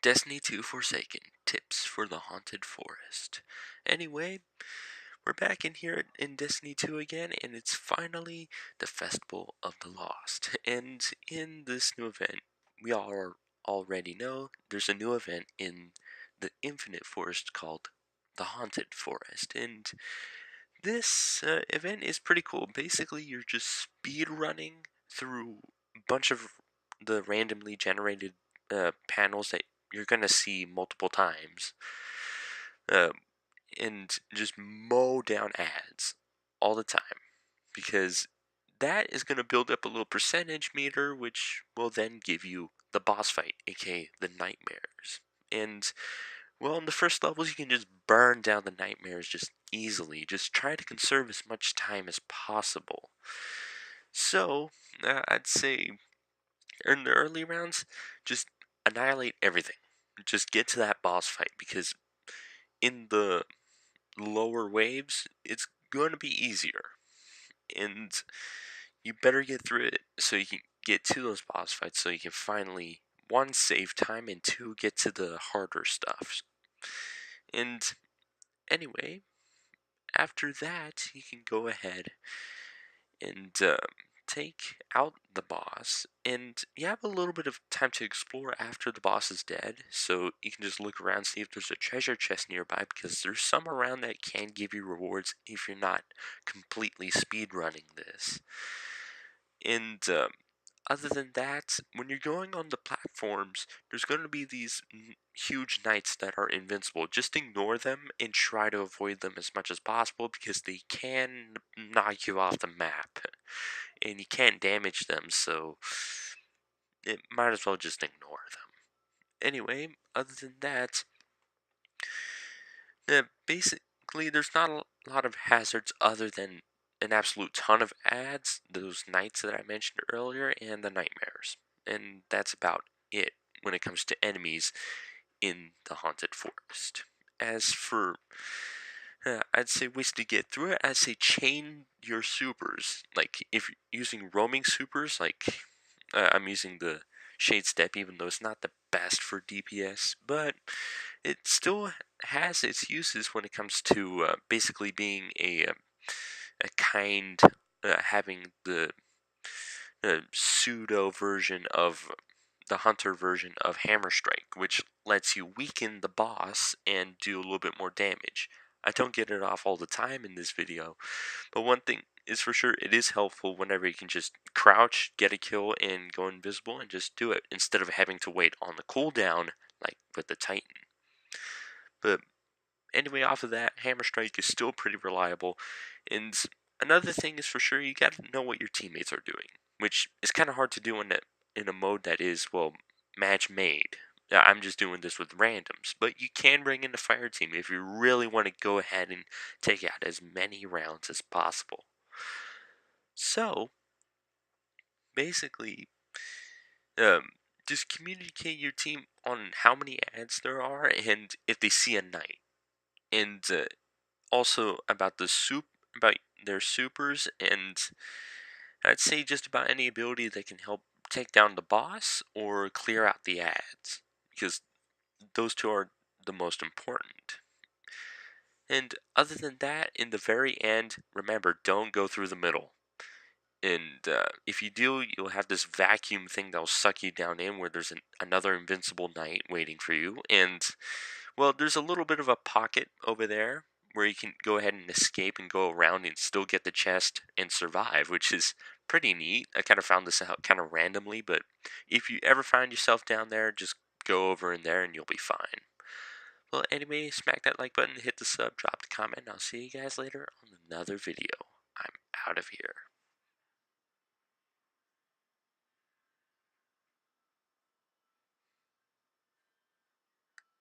Destiny 2 Forsaken Tips for the Haunted Forest. Anyway, we're back in here in Destiny 2 again, and it's finally the Festival of the Lost. And in this new event, we all already know there's a new event in the Infinite Forest called the Haunted Forest. And this event is pretty cool. Basically, you're just speed running through a bunch of the randomly generated panels that you're going to see multiple times, uh, and just mow down ads all the time, because that is going to build up a little percentage meter, which will then give you the boss fight, aka the nightmares. And well, in the first levels, you can just burn down the nightmares just easily. Just try to conserve as much time as possible. So, I'd say in the early rounds, just annihilate everything. Just get to that boss fight, because in the lower waves, it's going to be easier. And you better get through it so you can get to those boss fights, so you can finally, one, save time, and two, get to the harder stuff. And anyway, after that, you can go ahead and take out the boss, and you have a little bit of time to explore after the boss is dead, so you can just look around, see if there's a treasure chest nearby, because there's some around that can give you rewards if you're not completely speed running this. And other than that, when you're going on the platforms, there's going to be these huge knights that are invincible. Just ignore them and try to avoid them as much as possible, because they can knock you off the map. And you can't damage them, so it might as well just ignore them. Anyway, other than that, basically there's not a lot of hazards other than an absolute ton of ads, those knights that I mentioned earlier, and the nightmares. And that's about it when it comes to enemies in the Haunted Forest. As for, I'd say ways to get through it, I'd say chain your supers. Like, if you're using roaming supers, like I'm using the Shade Step, even though it's not the best for DPS, but it still has its uses when it comes to basically being a kind, having the pseudo version of the hunter version of Hammer Strike, which lets you weaken the boss and do a little bit more damage. I don't get it off all the time in this video, but one thing is for sure, it is helpful whenever you can just crouch, get a kill, and go invisible and just do it, instead of having to wait on the cooldown like with the Titan. But anyway, off of that, Hammer Strike is still pretty reliable. And another thing is for sure, you got to know what your teammates are doing, which is kind of hard to do in a mode that is, well, match made. I'm just doing this with randoms, but you can bring in a fire team if you really want to go ahead and take out as many rounds as possible. So, basically, um, just communicate your team on how many ads there are and if they see a knight. And also about about their supers, and I'd say just about any ability that can help take down the boss or clear out the ads, because those two are the most important. And other than that, in the very end, remember, don't go through the middle. And if you do, you'll have this vacuum thing that'll suck you down in, where there's another invincible knight waiting for you. And well, there's a little bit of a pocket over there where you can go ahead and escape and go around and still get the chest and survive, which is pretty neat. I kind of found this out kind of randomly, but if you ever find yourself down there, just go over in there and you'll be fine. Well, anyway, smack that like button, hit the sub, drop the comment, and I'll see you guys later on another video. I'm out of here.